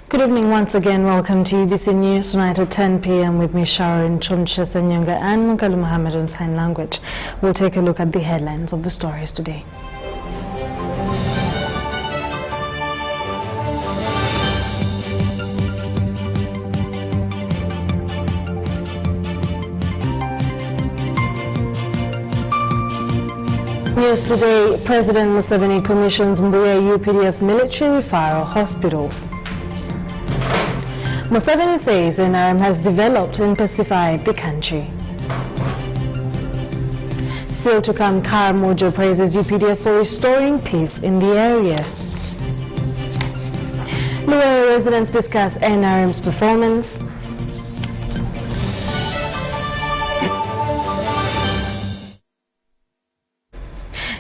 Good evening once again. Welcome to UBC News tonight at 10 p.m. with me, Sharon Kyomugisha, Ssenyonga and Mugalu Mohammed on sign language. We'll take a look at the headlines of the stories today. News today, President Museveni commissions Mbuya UPDF military referral hospital. Museveni says NRM has developed and pacified the country. Still to come, Mojo praises UPDF for restoring peace in the area. Luweero residents discuss NRM's performance.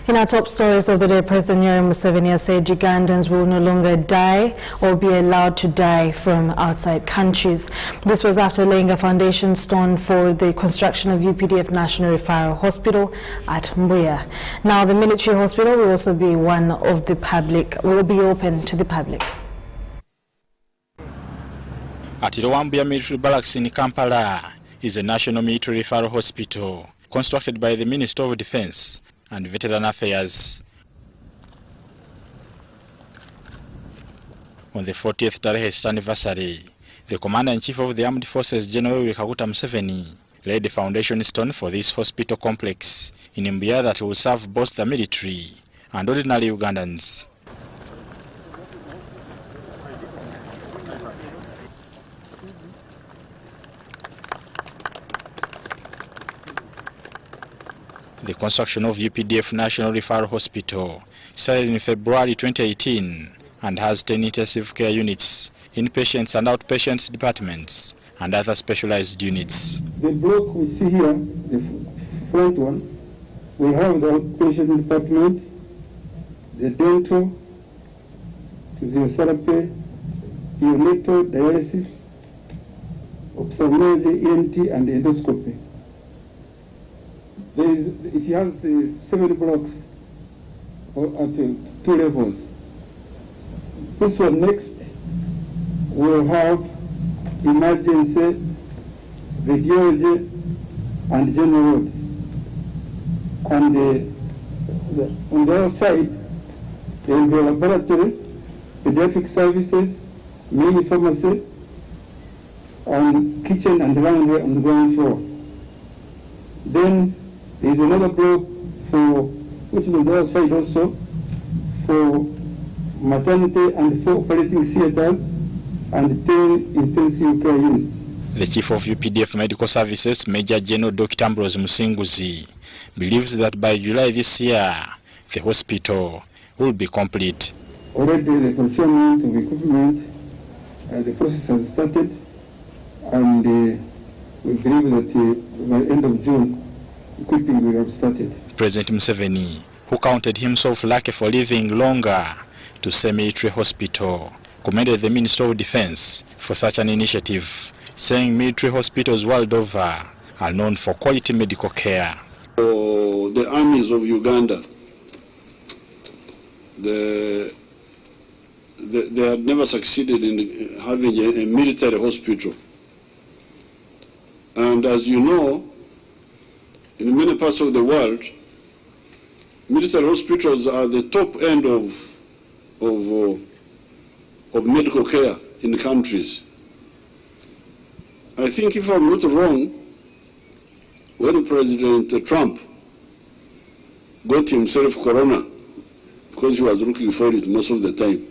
In our top stories of the day, President Yoweri Museveni has said Ugandans will no longer die or be allowed to die from outside countries. This was after laying a foundation stone for the construction of UPDF National Referral Hospital at Mbuya. Now, the military hospital will also be will be open to the public. At Mbuya Military Barracks in Kampala is a national military referral hospital constructed by the Minister of Defense and Veteran Affairs. On the 40th TAREHE anniversary, the Commander-in-Chief of the Armed Forces, General Kaguta Museveni, laid the foundation stone for this hospital complex in Mbuya that will serve both the military and ordinary Ugandans. The construction of UPDF National Referral Hospital started in February 2018 and has 10 intensive care units, inpatients and outpatients departments, and other specialized units. The block we see here, the front one, we have the outpatient department, the dental, physiotherapy, neonatal dialysis, ophthalmology, ENT, and endoscopy. It has 7 blocks at 2 levels. This one next will have emergency, radiology, and general wards. And on the other side, there will be a laboratory, pediatric services, mini pharmacy, and kitchen and laundry on the ground floor. Then there is another block which is on the other side also, for maternity and 4 operating theaters and 10 intensive care units. The Chief of UPDF Medical Services, Major General Dr. Ambrose Musinguzi, believes that by July this year, the hospital will be complete. Already the procurement of equipment, the process has started, and we believe that by the end of June, equipping will have started. President Museveni, who counted himself lucky for living longer to say military hospital, commended the Minister of Defense for such an initiative, saying military hospitals world over are known for quality medical care. For the armies of Uganda, the they had never succeeded in having a military hospital. And as you know, in many parts of the world, military hospitals are the top end of medical care in countries. I think, if I'm not wrong, when President Trump got himself corona, because he was looking for it most of the time,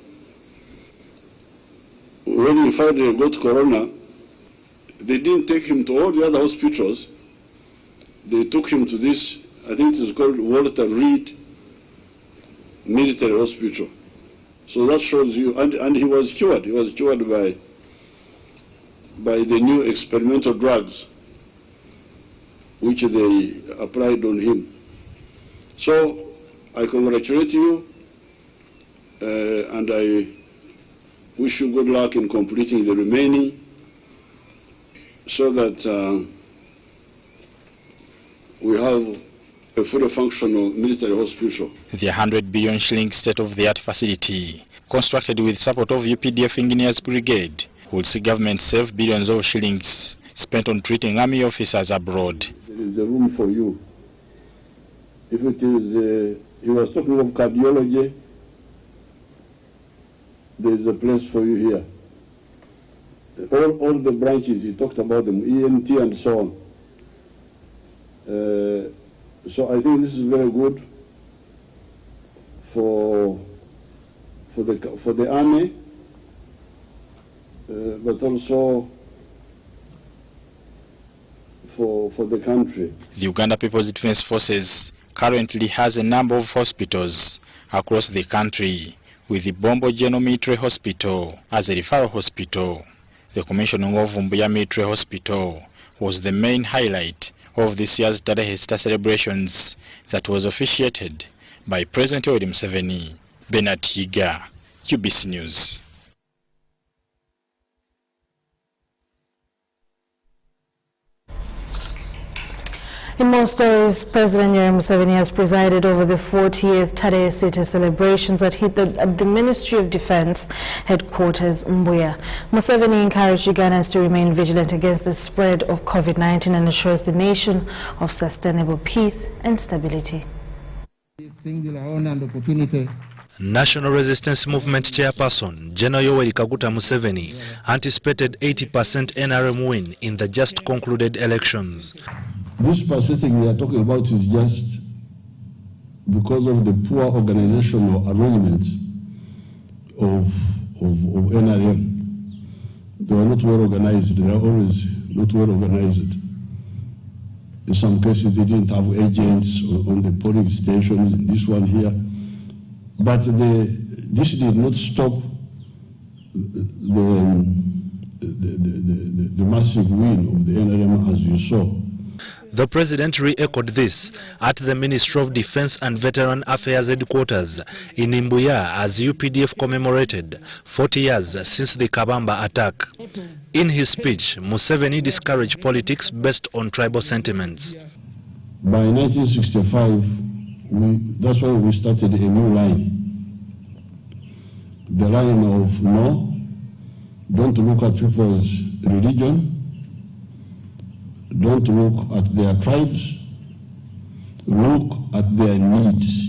when he finally got corona, they didn't take him to all the other hospitals. They took him to this, I think it is called Walter Reed Military Hospital. So that shows you, and he was cured. He was cured by the new experimental drugs which they applied on him. So I congratulate you, and I wish you good luck in completing the remaining, so that we have a fully functional military hospital. The 100 billion shilling state-of-the-art facility, constructed with support of UPDF Engineers Brigade, will see government save billions of shillings spent on treating army officers abroad. There is a room for you. If it is, he was talking of cardiology, there is a place for you here. All the branches, he talked about them, ENT and so on. So I think this is very good for the army, but also for the country. The Uganda People's Defense Forces currently has a number of hospitals across the country, with the Bombo General Military Hospital as a referral hospital. The commissioning of Mbuya Military Hospital was the main highlight of this year's TAREHE SITA celebrations that was officiated by President Yoweri Museveni. Bernard Higa, UBC News. In more stories, President Yoweri Museveni has presided over the 40th TAREHE SITA celebrations at the Ministry of Defense headquarters, Mbuya. Museveni encouraged Ugandans to remain vigilant against the spread of COVID-19 and assures the nation of sustainable peace and stability. Singular honor and opportunity. National Resistance Movement Chairperson General Yoweri Kaguta Museveni anticipated 80% NRM win in the just concluded elections. This percentage we are talking about is just because of the poor organizational arrangements of NRM. They were not well organized. They are always not well organized. In some cases, they didn't have agents on the polling stations, this one here. But this did not stop the massive win of the NRM, as you saw. The President re-echoed this at the Ministry of Defense and Veteran Affairs headquarters in Mbuya as UPDF commemorated 40 years since the Kabamba attack. In his speech, Museveni discouraged politics based on tribal sentiments. By 1965, that's why we started a new line. The line of no, don't look at people's religion, don't look at their tribes, look at their needs.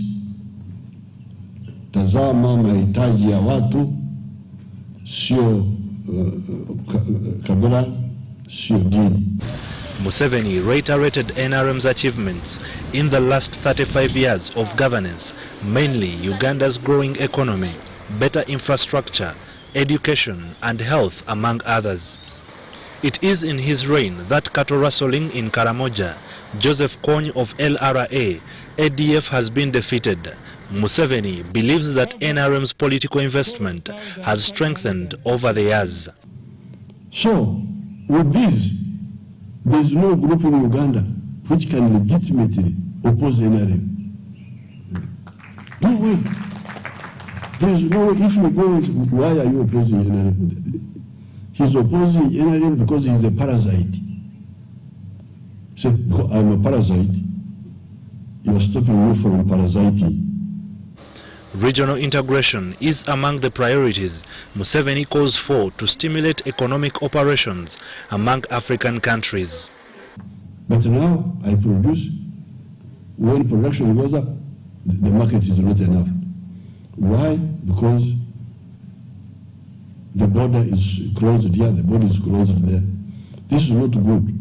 Tazama mahitaji ya watu, sio kabila, sio dini. Museveni reiterated NRM's achievements in the last 35 years of governance, mainly Uganda's growing economy, better infrastructure, education and health, among others. It is in his reign that cattle rustling in Karamoja, Joseph Kony of LRA, ADF has been defeated. Museveni believes that NRM's political investment has strengthened over the years. So, with this, there is no group in Uganda which can legitimately oppose NRM. No way. There is no way. If you go, why are you opposing NRM? He's opposing NRM because he's a parasite. So, I'm a parasite. You're stopping me from parasiting. Regional integration is among the priorities Museveni calls for to stimulate economic operations among African countries. But now I produce, when production goes up, the market is not enough. Why? Because the border is closed here, the border is closed there. This is not good.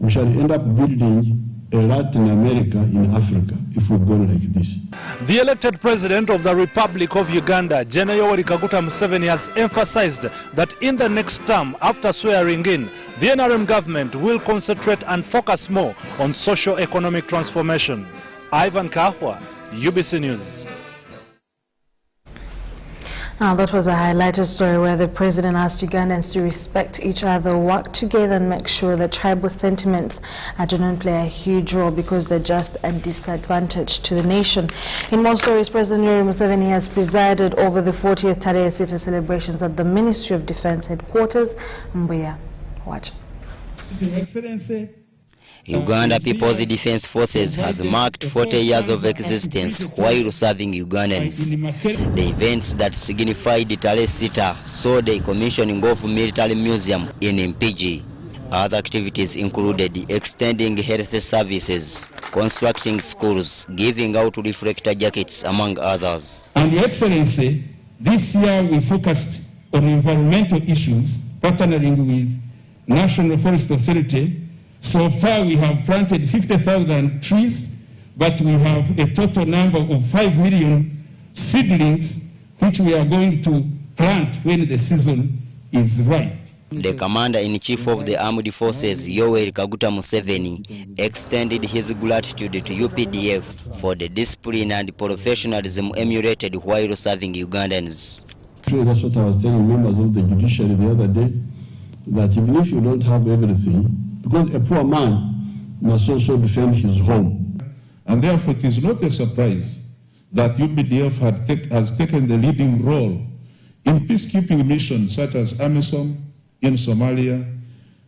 We shall end up building a Latin America in Africa if we go like this. The elected president of the Republic of Uganda, Gen. Yoweri Kaguta Museveni, has emphasized that in the next term, after swearing in, the NRM government will concentrate and focus more on socio-economic transformation. Ivan Kahwa, UBC News. Now, that was a highlighted story where the president asked Ugandans to respect each other, work together and make sure that tribal sentiments do not play a huge role because they're just a disadvantage to the nation. In more stories, President Yoweri Museveni has presided over the 40th TAREHE SITA celebrations at the Ministry of Defense headquarters. Mbuya, watch. Your Excellency, Uganda People's Defense Forces has marked 40 years of existence while serving Ugandans. The events that signified TAREHE SITA saw the commissioning of military museum in Mpigi. Other activities included extending health services, constructing schools, giving out reflector jackets, among others. And Your Excellency, this year we focused on environmental issues, partnering with National Forest Authority. So far we have planted 50,000 trees, but we have a total number of 5 million seedlings, which we are going to plant when the season is right. The Commander-in-Chief of the Armed Forces, Yoweri Kaguta Museveni, extended his gratitude to UPDF for the discipline and professionalism emulated while serving Ugandans. That's what I was telling members of the judiciary the other day, that even if you don't have everything, because a poor man must also defend his home. And therefore it is not a surprise that UPDF has taken the leading role in peacekeeping missions such as AMISOM in Somalia,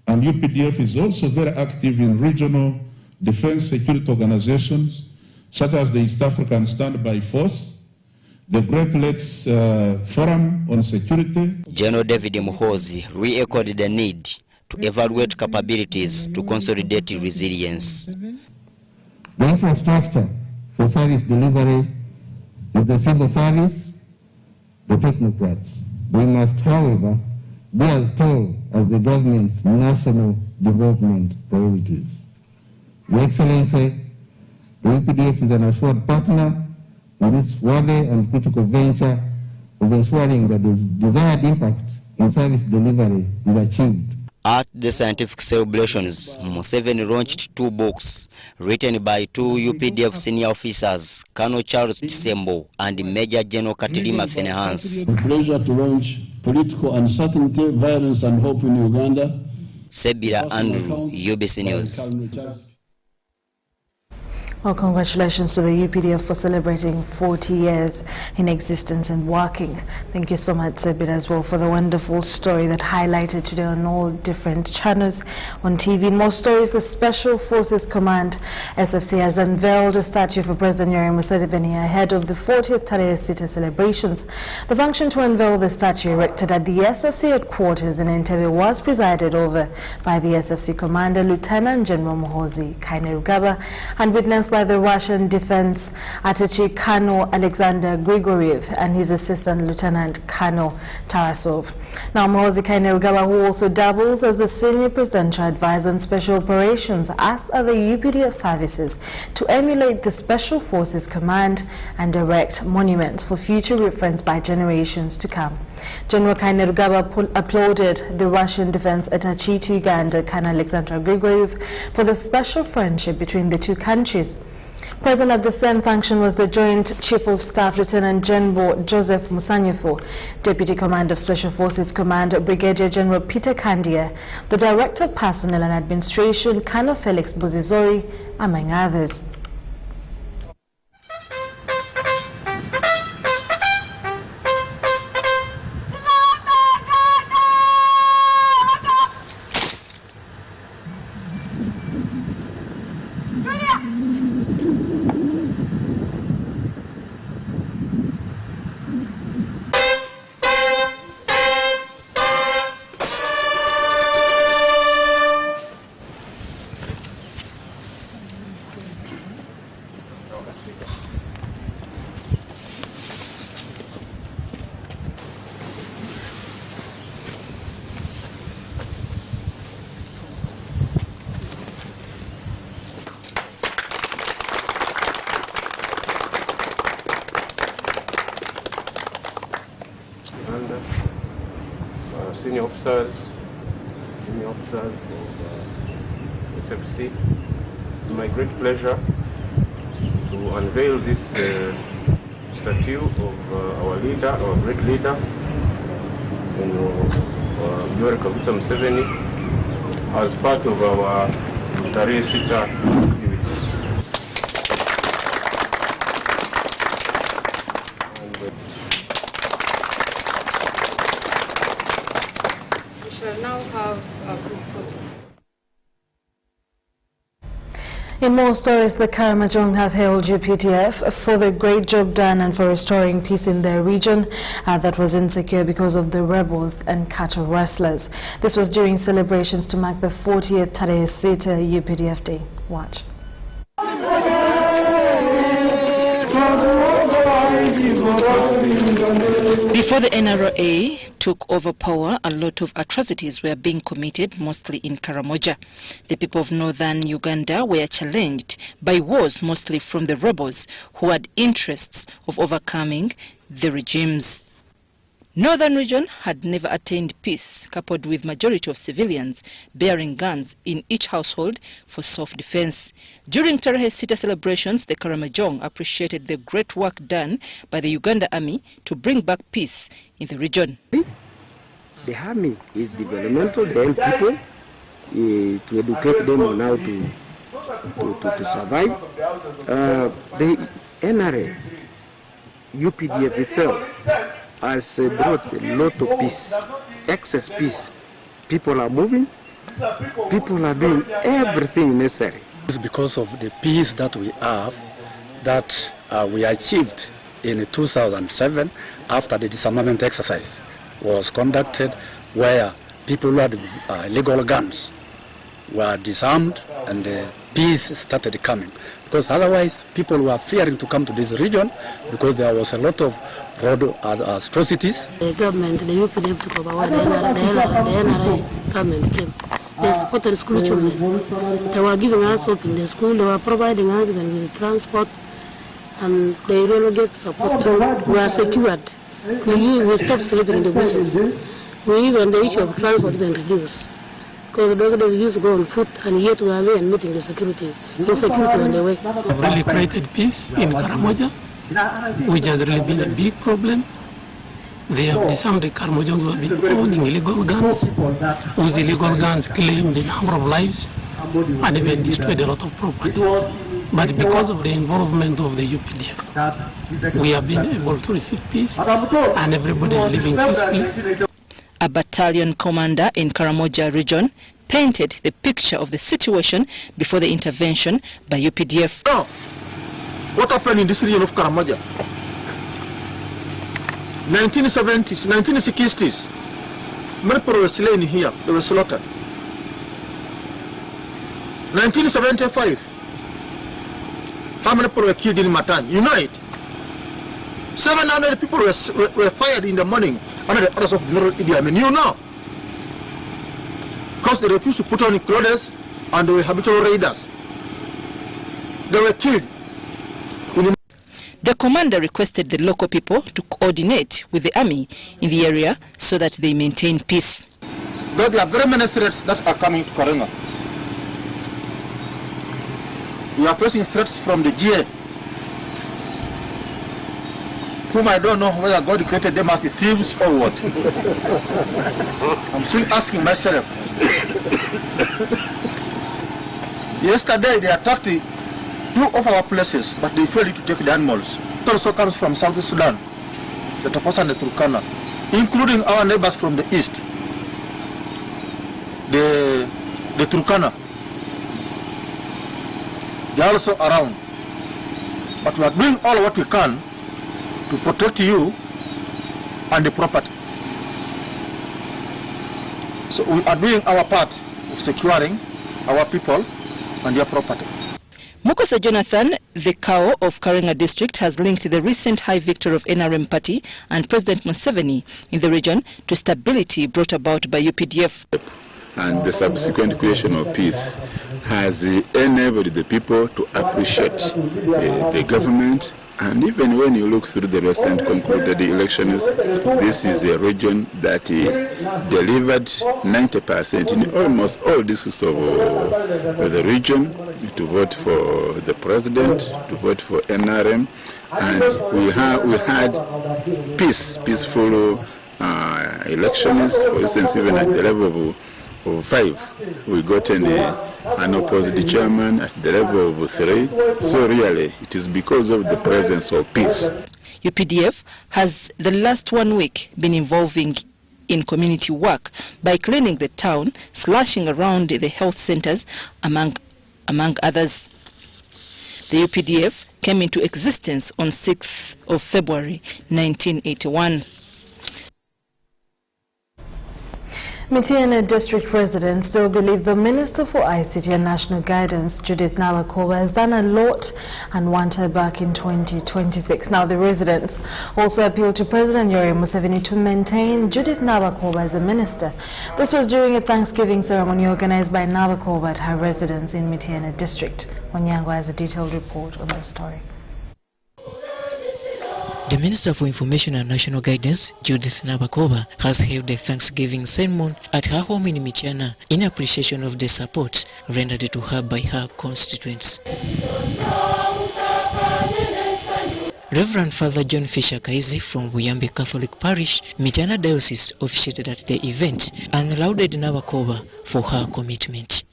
and UPDF is also very active in regional defense security organizations such as the East African Standby Force, the Great Lakes Forum on Security. General David Muhozi re-echoed the need to evaluate capabilities to consolidate resilience. the infrastructure for service delivery is the civil service, the technocrats. We must, however, be as tall as the government's national development priorities. Your Excellency, the UPDF is an assured partner in this worthy and critical venture of ensuring that the desired impact in service delivery is achieved. At the scientific celebrations, Museveni launched 2 books written by 2 UPDF senior officers, Colonel Charles Tisembo and Major General Katilima Fenehans. It's a pleasure to launch Political Uncertainty, Violence and Hope in Uganda. Sebira Andrew, UBC News. Well, congratulations to the UPDF for celebrating 40 years in existence and working. Thank you so much, Sebira, as well, for the wonderful story that highlighted today on all different channels on TV. In more stories, the Special Forces Command, SFC, has unveiled a statue for President Yoweri Museveni ahead of the 40th TAREHE SITA celebrations. The function to unveil the statue erected at the SFC headquarters in Entebbe was presided over by the SFC Commander, Lieutenant General Muhoozi Kainerugaba, and witnessed by the Russian Defense Attaché Colonel Alexander Grigoriev and his assistant Lieutenant Colonel Tarasov. Now, Muhoozi Kainerugaba, who also doubles as the senior presidential advisor on special operations, asked other UPDF services to emulate the Special Forces Command and erect monuments for future reference by generations to come. General Kainerugaba applauded the Russian Defense Attaché to Uganda, Colonel Alexander Grigoriev, for the special friendship between the two countries. Present at the same function was the Joint Chief of Staff, Lieutenant General Joseph Musanyufu, Deputy Commander of Special Forces Command, Brigadier General Peter Kandia, the Director of Personnel and Administration, Colonel Felix Buzizori, among others. Senior officers of SFC. It's my great pleasure to unveil this statue of our leader, our great leader, Yoweri Kaguta Museveni, as part of our TAREHE SITA activities. We shall now have a group photo. In more stories, the Karamojong have hailed UPDF for the great job done and for restoring peace in their region that was insecure because of the rebels and cattle rustlers. This was during celebrations to mark the 40th TAREHE SITA UPDF Day. Watch. Before the NRA took over power, a lot of atrocities were being committed, mostly in Karamoja. The people of northern Uganda were challenged by wars, mostly from the rebels who had interests of overcoming the regimes. Northern region had never attained peace, coupled with majority of civilians bearing guns in each household for self-defense. During TAREHE SITA celebrations, the Karamojong appreciated the great work done by the Uganda Army to bring back peace in the region. The army is developmental, the young people, to educate them on how to survive. The NRA, UPDF itself, has brought a lot of peace, excess peace. People are moving, people are doing everything necessary. It's because of the peace that we have, that we achieved in 2007 after the disarmament exercise was conducted, where people who had illegal guns were disarmed and the peace started coming. Because otherwise people were fearing to come to this region because there was a lot of road atrocities. The government, the UPDF took over when the NRA government came. They supported school children. They were giving us hope in the school. They were providing us with transport, and they really gave support. We are secured. We stopped sleeping in the bushes. Even the issue of transport been reduced. Because those days we used to go on foot, and yet we are there and meeting the insecurity on the way. We've really created peace in Karamoja, which has really been a big problem. They have disarmed the Karamojongs who have been owning illegal guns, whose illegal guns claimed a number of lives and even destroyed a lot of property. But because of the involvement of the UPDF, we have been able to receive peace and everybody is living peacefully. A battalion commander in Karamoja region painted the picture of the situation before the intervention by UPDF. Now, what happened in this region of Karamoja? 1970s, 1960s, many people were slain here, they were slaughtered. 1975, how many people were killed in Matan? You know it. 700 people were fired in the morning under the orders of General Idi Amin. You know. Because they refused to put on clothes and they were habitual raiders. They were killed. The commander requested the local people to coordinate with the army in the area so that they maintain peace. Though there are very many threats that are coming to Karenga. We are facing threats from the GA, whom I don't know whether God created them as thieves or what. I'm still asking myself. Yesterday they attacked two of our places, but they failed to take the animals. It also comes from South Sudan, the Tapasa and the Turkana, including our neighbors from the east, the Turkana. They are also around. But we are doing all what we can to protect you and the property. So we are doing our part of securing our people and their property. Mukosa Jonathan, the Kao of Karenga district, has linked the recent high victory of NRM party and President Museveni in the region to stability brought about by UPDF. And the subsequent creation of peace has enabled the people to appreciate the government. And even when you look through the recent concluded elections, this is a region that delivered 90% in almost all districts of the region to vote for the president, to vote for NRM. And we had peaceful elections. For instance, even at the level of 5, we got an opposite chairman at the level of 3. So really, it is because of the presence of peace. UPDF has the last 1 week been involving in community work by cleaning the town, slashing around the health centers, among others. The UPDF came into existence on 6th of February 1981. Mityana district residents still believe the Minister for ICT and National Guidance, Judith Nabakoba, has done a lot and want her back in 2026. Now, the residents also appealed to President Yoweri Museveni to maintain Judith Nabakoba as a minister. This was during a Thanksgiving ceremony organized by Nabakoba at her residence in Mityana district. Wanyango has a detailed report on this story. The Minister for Information and National Guidance, Judith Nabakoba, has held a Thanksgiving sermon at her home in Mityana in appreciation of the support rendered to her by her constituents. Reverend Father John Fisher Kaizi from Buyambi Catholic Parish, Mityana Diocese, officiated at the event and lauded Nabakoba for her commitment.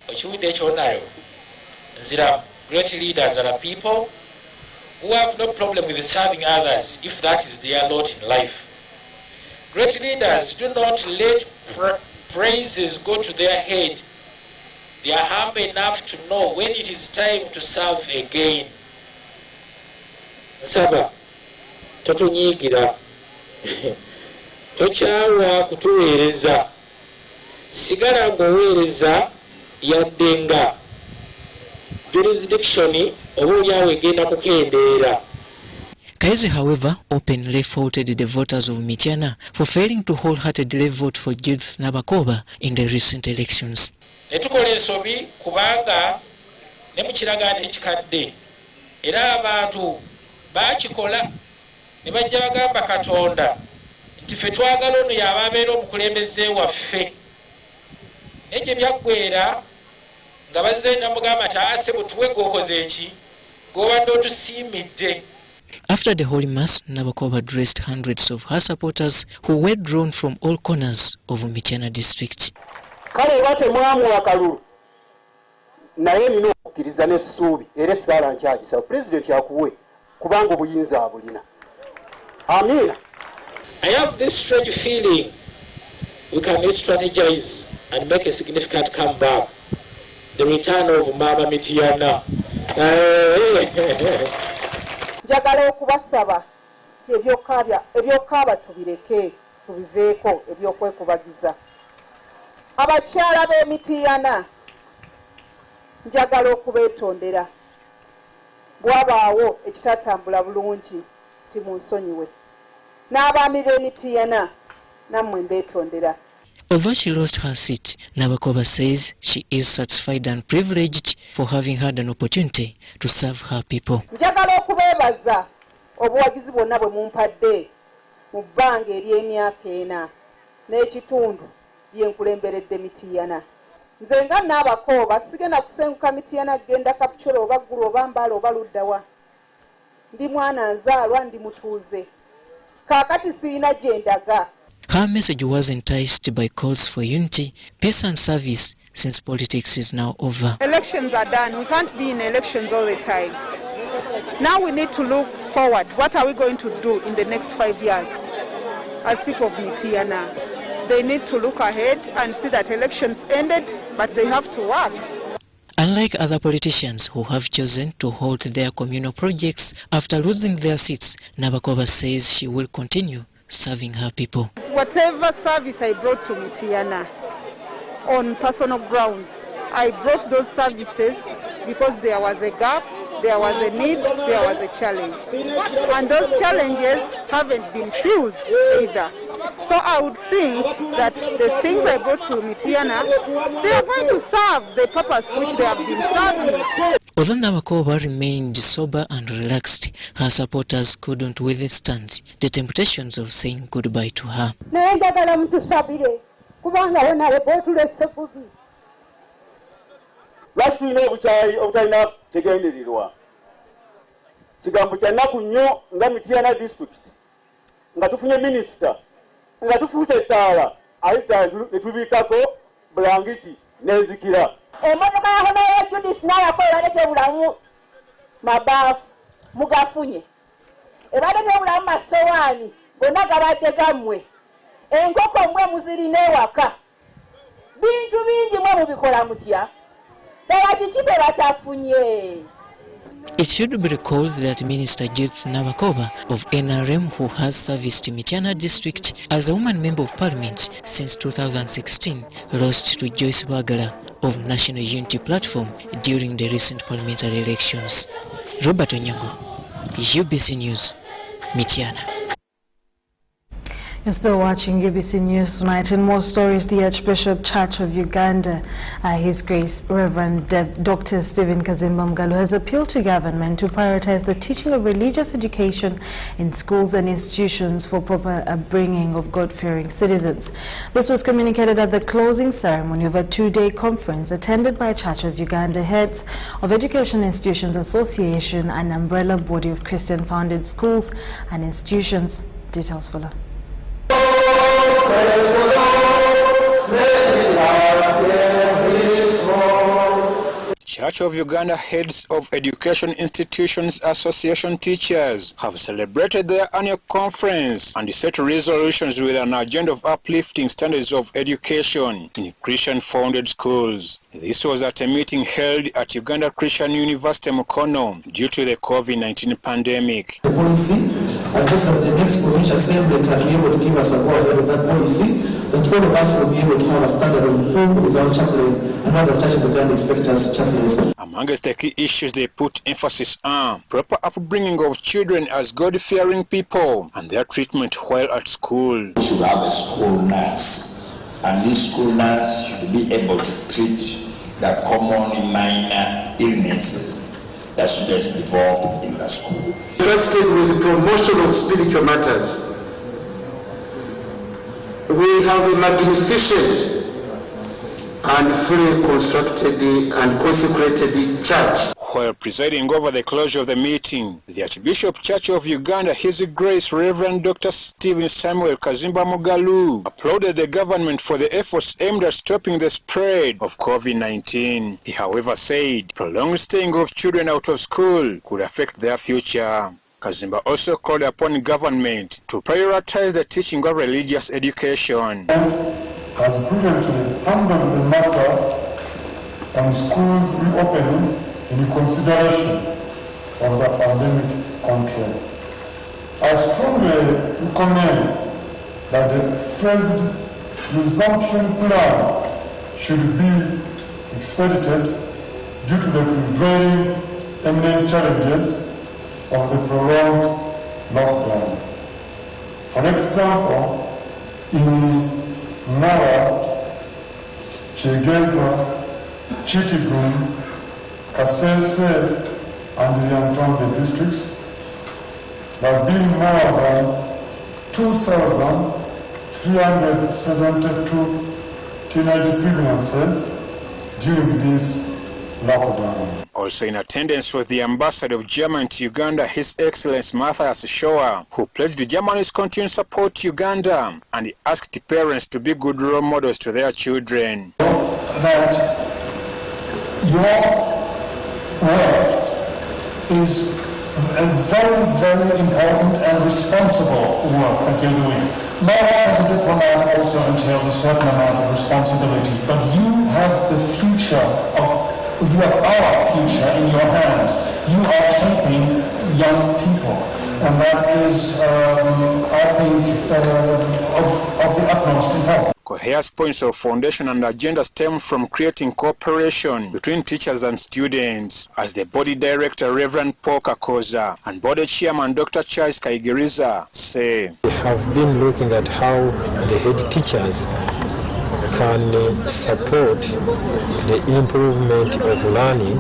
Great leaders are people who have no problem with serving others if that is their lot in life. Great leaders do not let praises go to their head. They are humble enough to know when it is time to serve again. Nsaba, totunyigira, tochawa kutuweereza, sigala ng'oweereza yadde nga jurisdiction obuulyawo egenda kukendeera. Kaizi, however, openly faulted the voters of Mityana for failing to wholeheartedly vote for Judith Nabakoba in the recent elections. Netukola ensobi kubanga ne mu kiragaano ekikadde era abantu bakikola ne bajja bagamba Katonda nti ffe twagala ono y'ababeera omukulembeze waffe. Naye gye byaggweera nga bazze namugamba taase butuwe g'okoze eki g'obadde otusiimidde. After the Holy Mass, Nabakoba addressed hundreds of her supporters who were drawn from all corners of Mityana district. Kale bate mwamuwa kalulu naye nina okukkiriza n'essuubi era essaala nkyagisa President yakuwe kubanga obuyinza abulina. Amina. I have this strange feeling we can strategize and make a significant comeback. The return of Mama Mityana. Njagala okubasaba ebyokaaba tubireke tubiveeko ebyokwekubagiza. Abakyala b'e Mityana njagala okubeetondera. Bwabaawo ekitatambula bulungi timunsonyiwe. N'abaami b'e Mityana nammwe mbeetondera. Although she lost her seat, Nabakoba says she is satisfied and privileged for having had an opportunity to serve her people. Njagala okubeebaza obuwagizi bwonna bwe mumpadde mu bbanga ery'emyaka 4 n'ekitundu bye nkulemberedde Mityana. Nze nga Nabakoba sigenda kusenguka Mityana genda Kapcholo oba Ggulu oba Mbala oba Luddawa. Ndi mwana nzaalwa ndi mutuuze. Kaakati sirina gye ndaga. Her message was enticed by calls for unity, peace and service since politics is now over. Elections are done. We can't be in elections all the time. Now we need to look forward. What are we going to do in the next 5 years as people of Mityana? They need to look ahead and see that elections ended, but they have to work. Unlike other politicians who have chosen to halt their communal projects after losing their seats, Nabakoba says she will continue serving her people. Whatever service I brought to Mityana on personal grounds, I brought those services because there was a gap there was a need, there was a challenge. And those challenges haven't been filled either. So I would think that the things I brought to Mityana, they are going to serve the purpose which they have been serving. Although Nabakoba remained sober and relaxed, her supporters couldn't withstand the temptations of saying goodbye to her. Lwaki tulina obukyaayi obutalina tegenderirwa kigambo kya nnaku nnyo nga Mityana district nga tufunye minisita nga tufuuse ettaala ayita ne tubiikako bulangiti n'enzikira. Emmotoka ya Honorable Judith n'ayako ebadde obulamu mabaafu mugafunye ebadde obulamu masowaani gonna gabadde gammwe enkoko mmwe muzirina ewaka bintu bingi mwe mubikola mutya. It should be recalled that Minister Judith Nabakoba of NRM, who has serviced Mityana district as a woman member of parliament since 2016, lost to Joyce Bagala of National Unity Platform during the recent parliamentary elections. Robert Onyango, UBC News, Mityana. You're still watching UBC News tonight. In more stories, the Archbishop Church of Uganda, His Grace Reverend Dr. Stephen KAZIIMBA Mugalu, has appealed to government to prioritize the teaching of religious education in schools and institutions for proper upbringing of God-fearing citizens. This was communicated at the closing ceremony of a two-day conference attended by Church of Uganda heads of Education Institutions Association, an umbrella body of Christian-founded schools and institutions. Details follow. Church of Uganda heads of Education Institutions Association teachers have celebrated their annual conference and set resolutions with an agenda of uplifting standards of education in Christian-founded schools. This was at a meeting held at Uganda Christian University Mukono due to the COVID-19 pandemic. The policy, I hope that the next provincial assembly can be able to give us a go-ahead with that policy, that all of us will be able to have a standard of home with our chaplain and other Church of Uganda expect us chaplains. Amongst the key issues they put emphasis on, proper upbringing of children as God-fearing people and their treatment while at school. We should have a school nurse, and this school nurse should be able to treat the common minor illnesses that students develop in the school. Trusted with the promotion of spiritual matters. We have a magnificent and fully constructed and consecrated church. While presiding over the closure of the meeting, the Archbishop Church of Uganda, His Grace Reverend Dr. Stephen Samuel Kazimba Mugalu, applauded the government for the efforts aimed at stopping the spread of COVID-19. He, however, said prolonged staying of children out of school could affect their future. Kazimba also called upon government to prioritize the teaching of religious education. Has brilliantly handled the matter on schools reopening in consideration of the pandemic control. I strongly recommend that the phased resumption plan should be expedited due to the prevailing eminent challenges of the prolonged lockdown. For example, in Nara, Chegeva, Chitigun, KASESE, and the Yantonde districts, there have been more than 2,372 teenage pregnancies during this lockdown. Also in attendance was the ambassador of Germany to Uganda, His Excellency Matthias Schoer, who pledged Germany's continued support to Uganda and asked parents to be good role models to their children. That your work is a very, very important and responsible work that you're doing. My work as a diplomat also entails a certain amount of responsibility, but you have the future of you have our future in your hands. You are shaping young people. And that is, I think, of the utmost importance. Kohea's points of foundation and agenda stem from creating cooperation between teachers and students, as the body director Reverend Paul Kakoza and body chairman Dr. Charles Kaigiriza say. We have been looking at how the head teachers can support the improvement of learning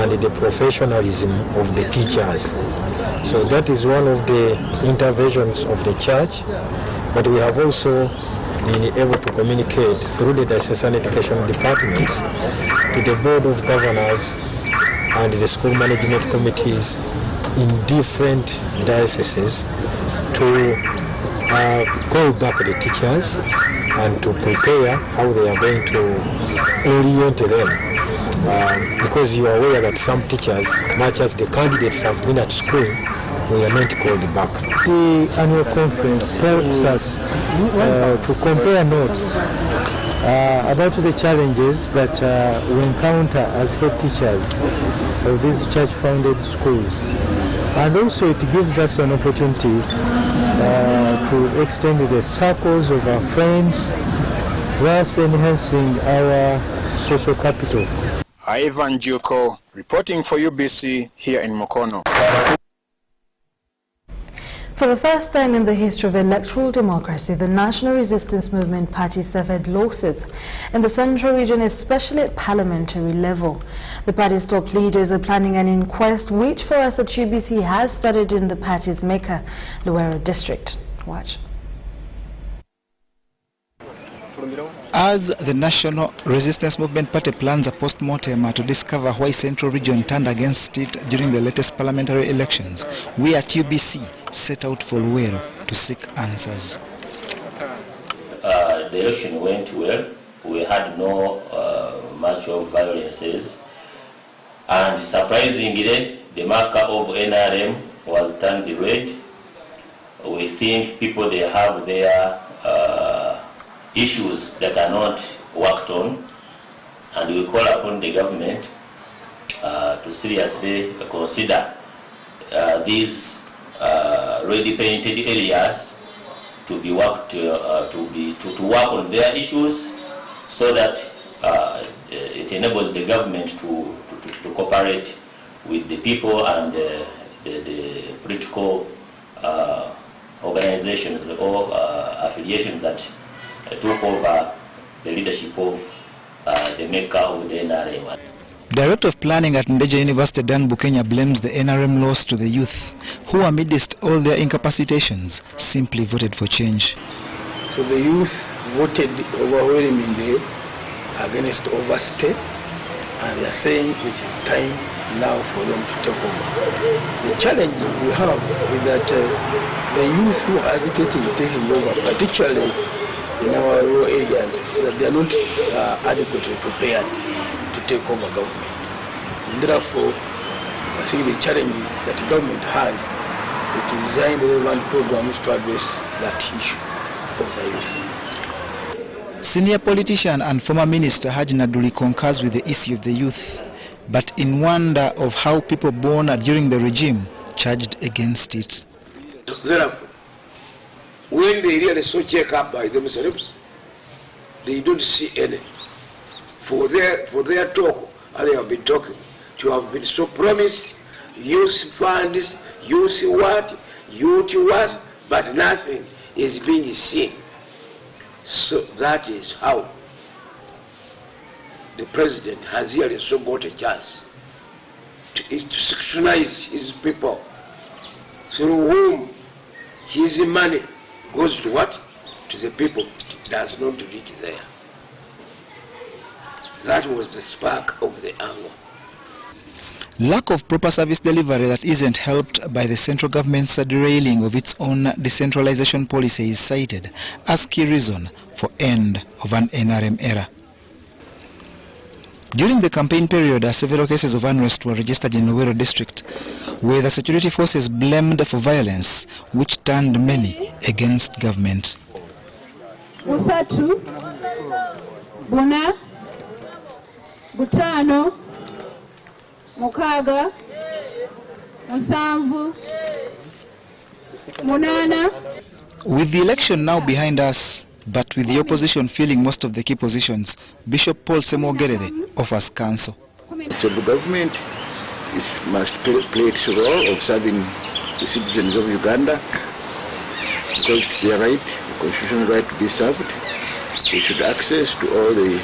and the professionalism of the teachers. So that is one of the interventions of the church, but we have also been able to communicate through the diocesan education departments to the board of governors and the school management committees in different dioceses to call back the teachers and to prepare how they are going to orient them. Because you are aware that some teachers, much as the candidates have been at school, we are not called back. The annual conference helps us to compare notes about the challenges that we encounter as head teachers of these church-founded schools. And also it gives us an opportunity to extend the circles of our friends, thus enhancing our social capital. Ivan Juko, reporting for UBC here in Mukono. For the first time in the history of electoral democracy, the National Resistance Movement Party suffered losses in the Central Region, especially at parliamentary level. The party's top leaders are planning an inquest, which for us at UBC has started in the party's Mecca, Luwero district. Watch. As the National Resistance Movement Party plans a post-mortem to discover why Central Region turned against it during the latest parliamentary elections, we at UBC set out for Luwero to seek answers. The election went well. We had no much of violences, and surprisingly, the marker of NRM was turned red. We think people, they have their issues that are not worked on, and we call upon the government to seriously consider these ready painted areas to be worked to work on their issues, so that it enables the government to cooperate with the people and the political organizations or affiliations that took over the leadership of the maker of the NRM. Director of Planning at Ndeje University, Dan Bukenya, blames the NRM loss to the youth, who amidst all their incapacitations simply voted for change. So the youth voted overwhelmingly against overstay, and they are saying it is time now for them to take over. The challenge we have is that the youth who are agitating taking over, particularly in our rural areas, that they are not adequately prepared to take over government. And therefore, I think the challenge that the government has is to design relevant programs to address that issue of the youth. Senior politician and former minister Haji Naduli concurs with the issue of the youth, but in wonder of how people born during the regime charged against it. Therefore, when they really so check up by themselves, they don't see any. For their talk, they have been talking, to have been so promised, youth funds, youth what, but nothing is being seen. So that is how the president has really so got a chance to sectionize his people, through whom his money goes to what? To the people. It does not reach there. That was the spark of the anger. Lack of proper service delivery that isn't helped by the central government's derailing of its own decentralization policy is cited as key reason for end of an NRM era. During the campaign period, several cases of unrest were registered in Luwero district, where the security forces blamed for violence, which turned many against government. Musatu, Buna, Butano, Mukaga, Musanvu, Munana. With the election now behind us, But with the opposition filling most of the key positions, Bishop Paul Ssenyonga offers counsel. So the government must play its role of serving the citizens of Uganda, because it's their right, the constitutional right to be served. They should access to all the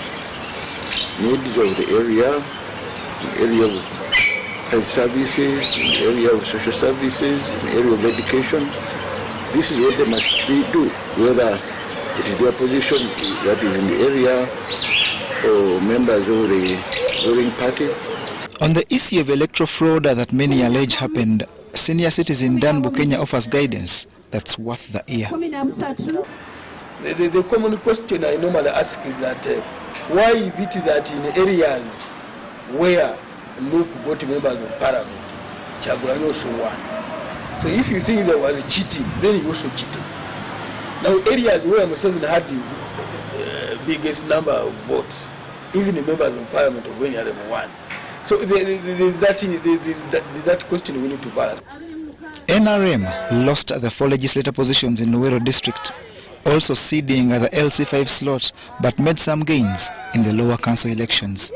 needs of the area, in the area of health services, in the area of social services, in the area of education. This is what they must do, whether it is the opposition that is in the area or members of the ruling party. On the issue of electoral fraud that many allege happened, senior citizen Dan Bukenya offers guidance that's worth the ear. The common question I normally ask is that why is it that in areas where Luke got members of parliament, Chagulanyi also won? So if you think there was cheating, then you also cheated. Now areas where Museveni had the biggest number of votes, even the members of parliament of any other won. So that question we need to balance. NRM lost the 4 legislator positions in Luwero district, also ceding the LC5 slot, but made some gains in the lower council elections.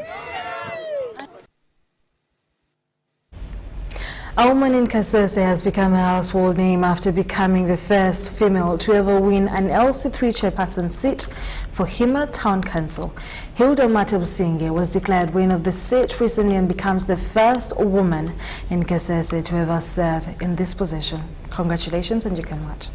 A woman in KASESE has become a household name after becoming the first female to ever win an LC3 chairperson seat for Hima Town Council. Hilda Businge was declared winner of the seat recently and becomes the first woman in KASESE to ever serve in this position. Congratulations, and you can watch.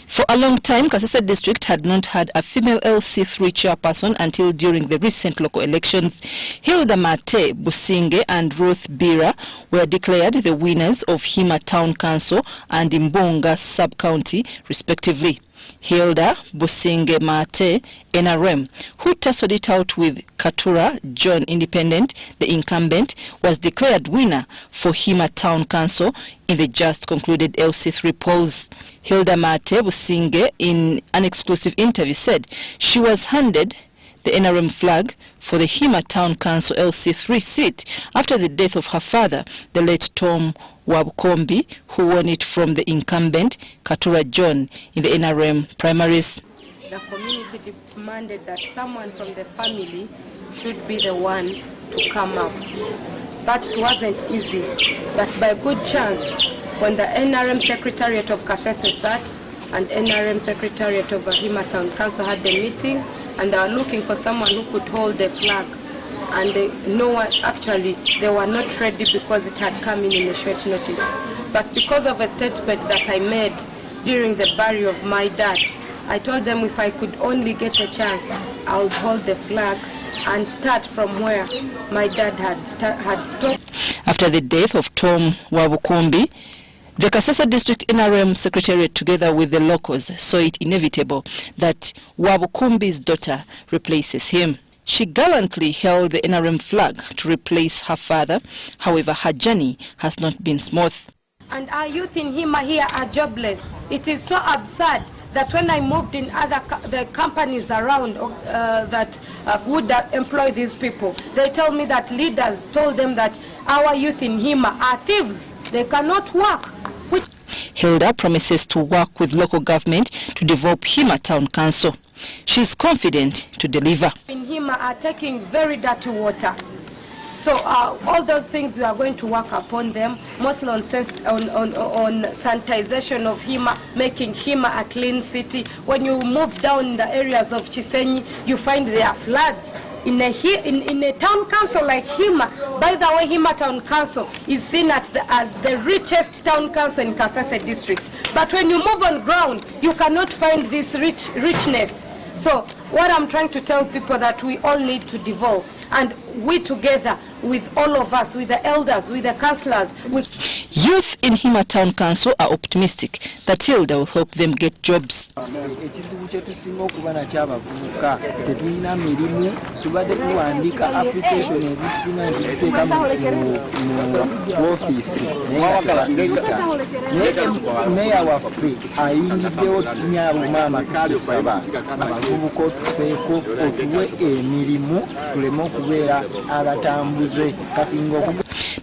For a long time, KASESE district had not had a female LC3 chairperson until during the recent local elections. Hilda Businge and Ruth Bira were declared the winners of Hima Town Council and Mbonga Sub-County, respectively. Hilda Businge Mate, NRM, who tussled it out with Katura John Independent, the incumbent, was declared winner for Hima Town Council in the just concluded LC3 polls. Hilda Mate Businge, in an exclusive interview, said she was handed the NRM flag for the Hima Town Council LC3 seat after the death of her father, the late Tom Wabukombi, who won it from the incumbent Katura John in the NRM primaries. The community demanded that someone from the family should be the one to come up. But it wasn't easy. But by good chance, when the NRM Secretariat of KASESE sat and NRM Secretariat of Hima Town Council had the meeting, and they were looking for someone who could hold the flag. And they were not ready because it had come in a short notice. But because of a statement that I made during the burial of my dad, I told them if I could only get a chance, I would hold the flag and start from where my dad had stopped. After the death of Tom Wabukombi, the KASESE District NRM Secretariat, together with the locals, saw it inevitable that Wabukombi's daughter replaces him. She gallantly held the NRM flag to replace her father. However, her journey has not been smooth. And our youth in Hima here are jobless. It is so absurd that when I moved in the companies around that would employ these people, they tell me that leaders told them that our youth in Hima are thieves. They cannot work. Hilda promises to work with local government to develop Hima Town Council. She is confident to deliver. In Hima are taking very dirty water. So all those things we are going to work upon them, mostly on sanitization of Hima, making Hima a clean city. When you move down in the areas of Chisenyi, you find there are floods. In a town council like Hima, by the way, Hima Town Council is seen as the richest town council in KASESE district. But when you move on ground, you cannot find this richness. So what I'm trying to tell people that we all need to devolve, and we together with all of us, with the elders, with the councillors. Youth in Hima Town Council are optimistic that Hilda will help them get jobs.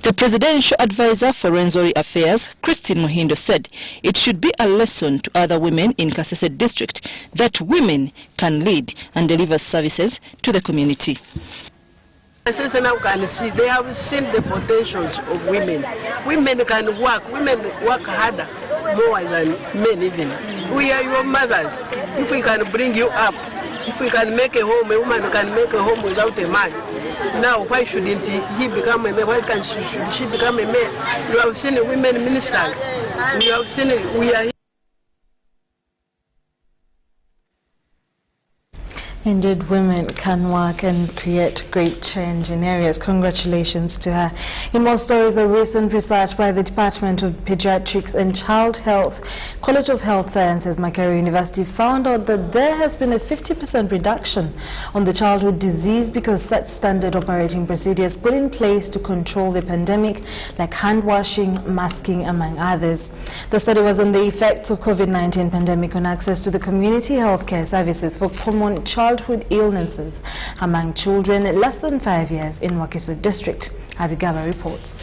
The presidential advisor for Rwenzori Affairs, Christine Muhindo, said it should be a lesson to other women in KASESE district that women can lead and deliver services to the community. KASESE now can see, they have seen the potentials of women. Women can work, women work harder, more than men even. We are your mothers. If we can bring you up, if we can make a home, a woman can make a home without a man. Now, why shouldn't he become a mayor? Why should she become a mayor? You have seen women ministers. We have seen we are here. Indeed, women can work and create great change in areas. Congratulations to her. In more stories, a recent research by the Department of Pediatrics and Child Health, College of Health Sciences, Makerere University, found out that there has been a 50% reduction on the childhood disease because such standard operating procedures put in place to control the pandemic, like hand washing, masking, among others. The study was on the effects of COVID-19 pandemic on access to the community healthcare services for common childhood illnesses among children less than 5 years in Wakiso district. Abigaba reports.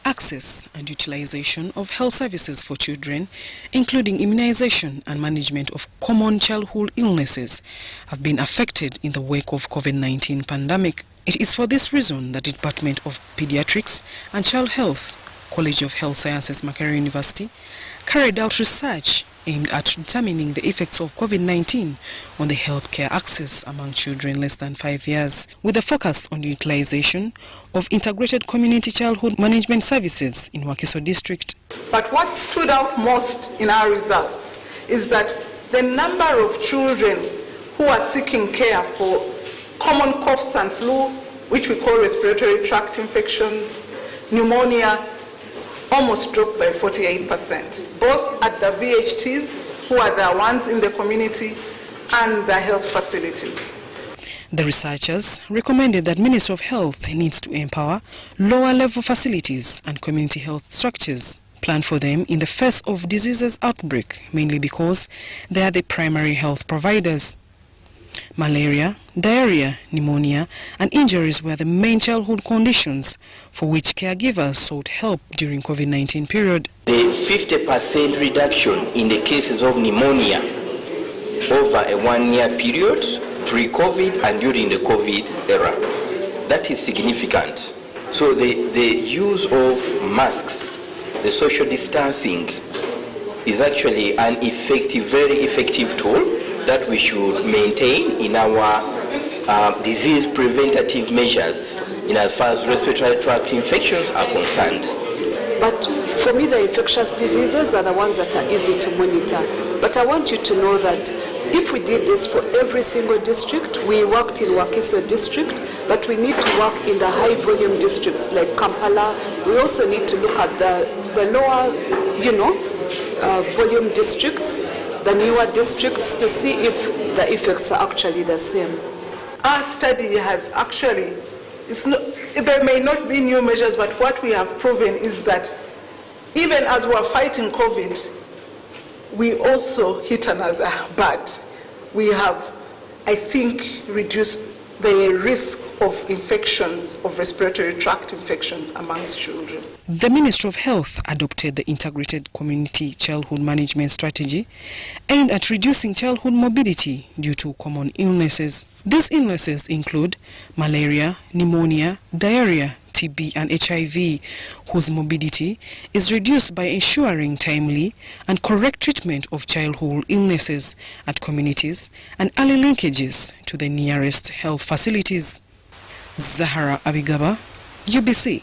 Access and utilization of health services for children, including immunization and management of common childhood illnesses, have been affected in the wake of COVID-19 pandemic. It is for this reason that the Department of Pediatrics and Child Health, College of Health Sciences, Makerere University, carried out research aimed at determining the effects of COVID-19 on the healthcare access among children less than 5 years, with a focus on the utilization of integrated community childhood management services in Wakiso district. But what stood out most in our results is that the number of children who are seeking care for common coughs and flu, which we call respiratory tract infections, pneumonia, almost dropped by 48%, both at the VHTs, who are the ones in the community, and the health facilities. The researchers recommended that Ministry of Health needs to empower lower-level facilities and community health structures, plan for them in the face of diseases outbreak, mainly because they are the primary health providers. Malaria, diarrhea, pneumonia, and injuries were the main childhood conditions for which caregivers sought help during COVID-19 period. The 50% reduction in the cases of pneumonia over a one-year period, pre-COVID and during the COVID era, that is significant. So the use of masks, the social distancing, is actually an effective, very effective tool that we should maintain in our disease preventative measures in as far as respiratory tract infections are concerned. But for me, the infectious diseases are the ones that are easy to monitor. But I want you to know that if we did this for every single district, we worked in Wakiso district, but we need to work in the high volume districts like Kampala. We also need to look at the lower, volume districts, the newer districts, to see if the effects are actually the same. Our study has actually, there may not be new measures, but what we have proven is that even as we are fighting COVID, we also hit another bud. We have, I think, reduced the risk of infections, of respiratory tract infections amongst children. The Ministry of Health adopted the Integrated Community Childhood Management Strategy aimed at reducing childhood morbidity due to common illnesses. These illnesses include malaria, pneumonia, diarrhea, TB and HIV, whose morbidity is reduced by ensuring timely and correct treatment of childhood illnesses at communities and early linkages to the nearest health facilities. Zahara Abigaba, UBC.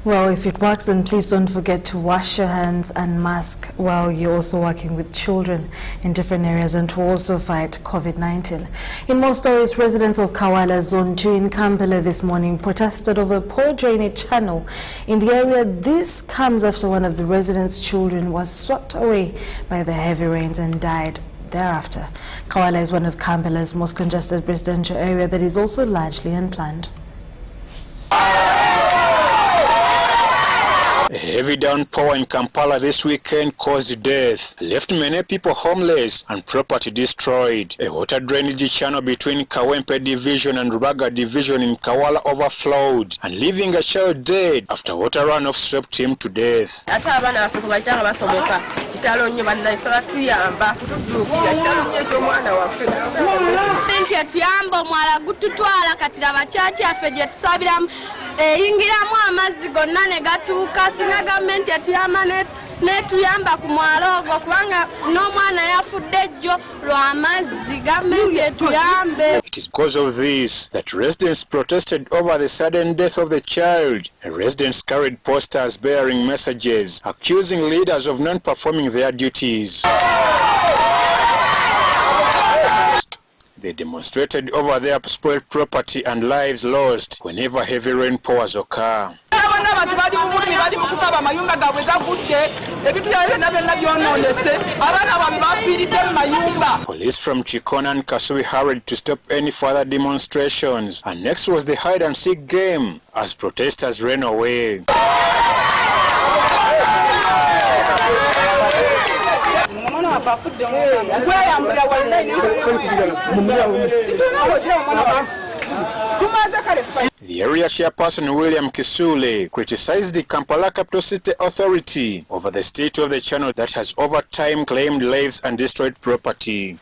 Well, if it works, then please don't forget to wash your hands and mask while you're also working with children in different areas and to also fight COVID-19. In more stories, residents of Kawala Zone 2 in Kampala this morning protested over poor drainage channel in the area. This comes after one of the residents' children was swept away by the heavy rains and died thereafter. Kawala is one of Kampala's most congested residential area that is also largely unplanned. heavy downpour in Kampala this weekend caused death, left many people homeless and property destroyed. A water drainage channel between Kawempe Division and Rubaga Division in Kawala overflowed and leaving a child dead after water runoff swept him to death. Ingiramu amazzi gonna ne gatuuka singa gavumenti yatuyamba netuyamba ku mwalo ogwo kubanga n'omwana yafudde ejjo lw'amazzi gavumenti etuyambe. It is because of this that residents protested over the sudden death of the child. Residents carried posters bearing messages accusing leaders of not performing their duties. They demonstrated over their spoiled property and lives lost whenever heavy rain pours occur. Police from Chikona and Kasui hurried to stop any further demonstrations, and next was the hide-and-seek game as protesters ran away. The area chairperson William Kisule criticized the Kampala Capital City Authority over the state of the channel that has over time claimed lives and destroyed property.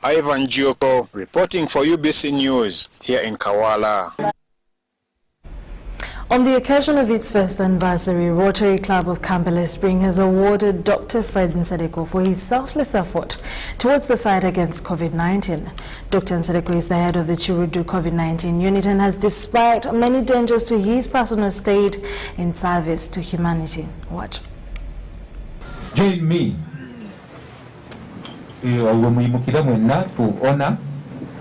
Ivan Gioko reporting for UBC News here in Kawala. On the occasion of its first anniversary, Rotary Club of Kampala Spring has awarded Dr. Fred Nsereko for his selfless effort towards the fight against COVID-19. Dr. Nsereko is the head of the Chirudu COVID-19 unit and has, despite many dangers to his personal state, in service to humanity. Watch. Join me to honor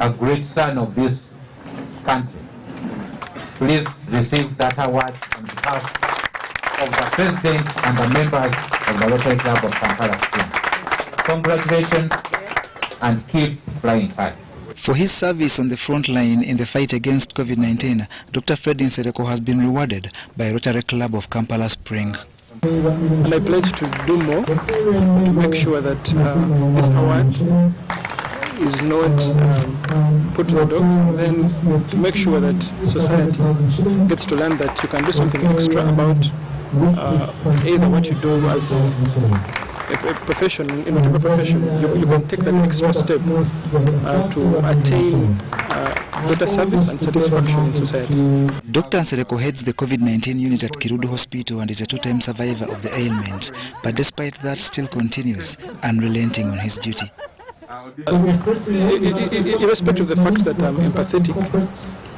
a great son of this country. Please receive that award on behalf of the President and the members of the Rotary Club of Kampala Spring. Congratulations and keep flying high. For his service on the front line in the fight against COVID-19, Dr. Fred Nsereko has been rewarded by Rotary Club of Kampala Spring. And I pledge to do more to make sure that this award is not put to the dogs, and then to make sure that society gets to learn that you can do something extra about either what you do as a profession, in whatever profession, you can take that extra step to attain better service and satisfaction in society. Dr. Nsereko heads the COVID-19 unit at Kirudu Hospital and is a two-time survivor of the ailment, but despite that still continues unrelenting on his duty. Irrespective of the fact that I'm empathetic,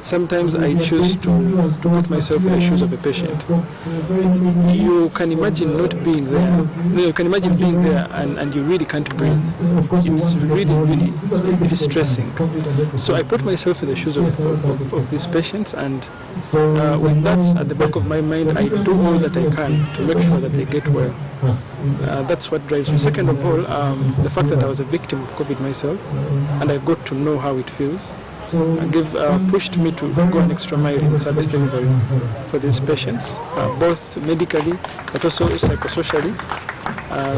sometimes I choose to put myself in the shoes of a patient. You can imagine not being there. You can imagine being there and you really can't breathe. It's really distressing. So I put myself in the shoes of these patients, and with that at the back of my mind, I do all that I can to make sure that they get well. That's what drives me. Second of all, the fact that I was a victim of COVID myself, and I got to know how it feels, pushed me to go an extra mile in service delivery for these patients, both medically but also psychosocially,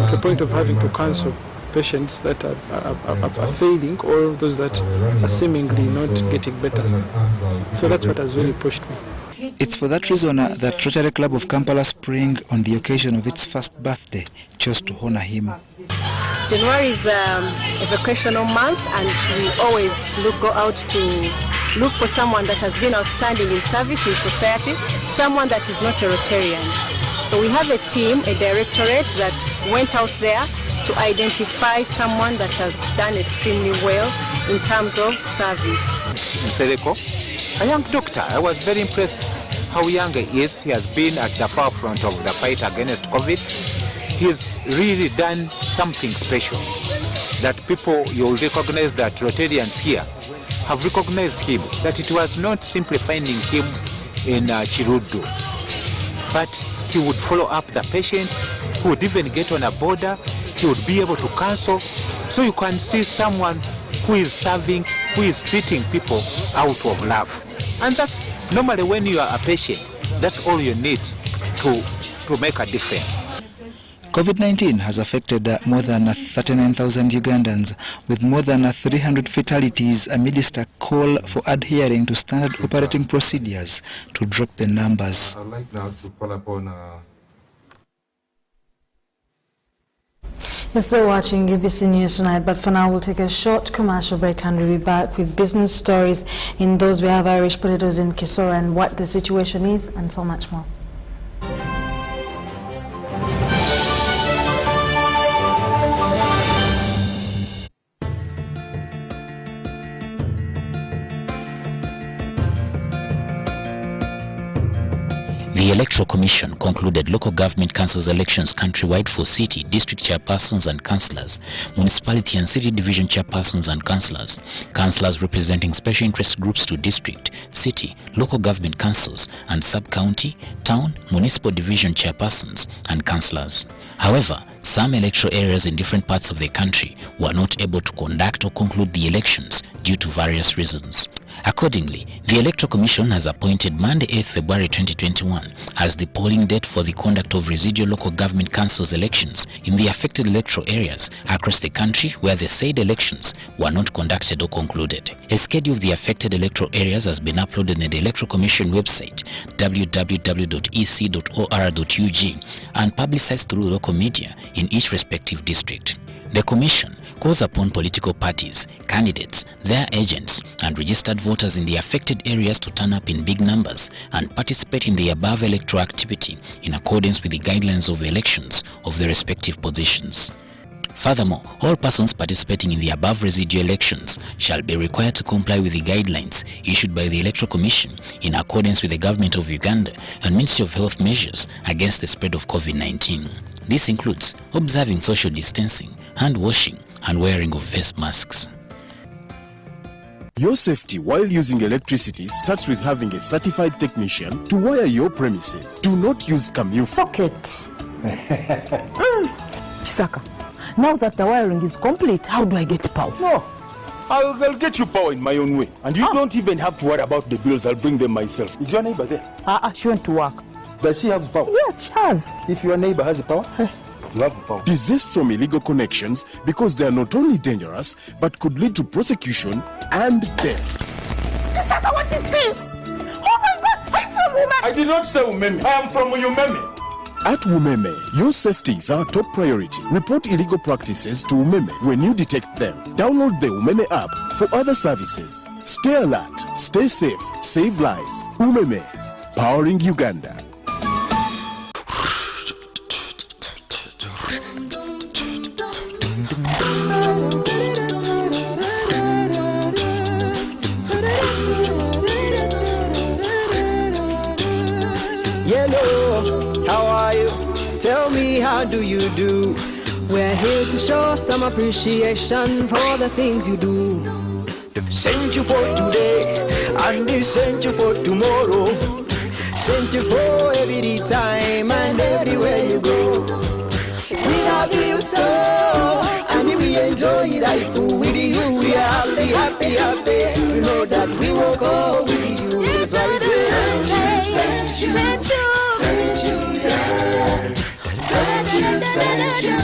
to the point of having to counsel patients that are failing or those that are seemingly not getting better. So that's what has really pushed me. It's for that reason that Rotary Club of Kampala Spring, on the occasion of its first birthday, chose to honor him. January is a vocational month, and we always go out to look for someone that has been outstanding in service in society, someone that is not a Rotarian. So we have a team, a directorate that went out there to identify someone that has done extremely well in terms of service. Nsereko, a young doctor. I was very impressed how young he is. He has been at the forefront of the fight against COVID. He's really done something special. that people, you'll recognize that Rotarians here have recognized him, that it was not simply finding him in Chirudu, but he would follow up the patients, he would even get on a border, he would be able to counsel. So you can see someone who is serving, who is treating people out of love. And that's normally when you are a patient, that's all you need to make a difference. COVID-19 has affected more than 39,000 Ugandans, with more than 300 fatalities amidst a call for adhering to standard operating procedures to drop the numbers. I'd like now to call upon... You're still watching UBC News Tonight, but for now we'll take a short commercial break and we'll be back with business stories. In those we have Irish potatoes in Kisora and what the situation is and so much more. The Electoral Commission concluded local government councils elections countrywide for city, district chairpersons and councillors, municipality and city division chairpersons and councillors, councillors representing special interest groups to district, city, local government councils and sub-county, town, municipal division chairpersons and councillors. However, some electoral areas in different parts of the country were not able to conduct or conclude the elections due to various reasons. Accordingly, the Electoral Commission has appointed Monday 8 February 2021 as the polling date for the conduct of residual local government councils elections in the affected electoral areas across the country where the said elections were not conducted or concluded. A schedule of the affected electoral areas has been uploaded in the Electoral Commission website www.ec.or.ug and publicized through local media in each respective district. The Commission calls upon political parties, candidates, their agents, and registered voters in the affected areas to turn up in big numbers and participate in the above electoral activity in accordance with the guidelines of elections of the respective positions. Furthermore, all persons participating in the above residual elections shall be required to comply with the guidelines issued by the Electoral Commission in accordance with the Government of Uganda and Ministry of Health measures against the spread of COVID-19. This includes observing social distancing, hand washing, and wearing of face masks. Your safety while using electricity starts with having a certified technician to wire your premises. Do not use Camille sockets. Chisaka, now that the wiring is complete, how do I get power? No, I'll get you power in my own way. And you don't even have to worry about the bills. I'll bring them myself. Is your neighbor there? She went to work. Does she have power? Yes, she has. If your neighbor has the power, you have the power. Desist from illegal connections because they are not only dangerous, but could lead to prosecution and death. Chisaka, what is this? Oh my God, I'm from Umeme. I did not say Umeme. I am from Umeme. At Umeme, your safety is our top priority. Report illegal practices to Umeme when you detect them. Download the Umeme app for other services. Stay alert, stay safe, save lives. Umeme, powering Uganda. Hello, how are you? Tell me, how do you do? We're here to show some appreciation for the things you do. Sent you for today, and they sent you for tomorrow. Sent you for every time and everywhere you go. We love you so, and we enjoy life with you. We are happy, happy, happy to know that we will go with you. That's why we say, thank you, thank you, thank you, yeah. Thank you.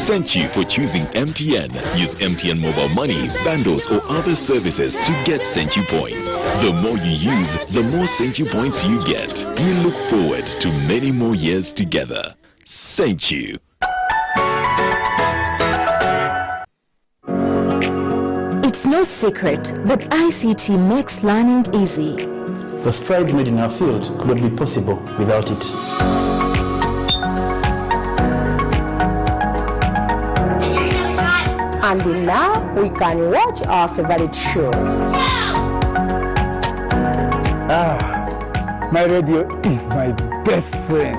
Thank you for choosing MTN. Use MTN mobile money, bundles or other services to get Thank You points. The more you use, the more Thank You points you get. We look forward to many more years together. Thank you. It's no secret that ICT makes learning easy. The strides made in our field could not be possible without it. And now we can watch our favorite show. My radio is my best friend.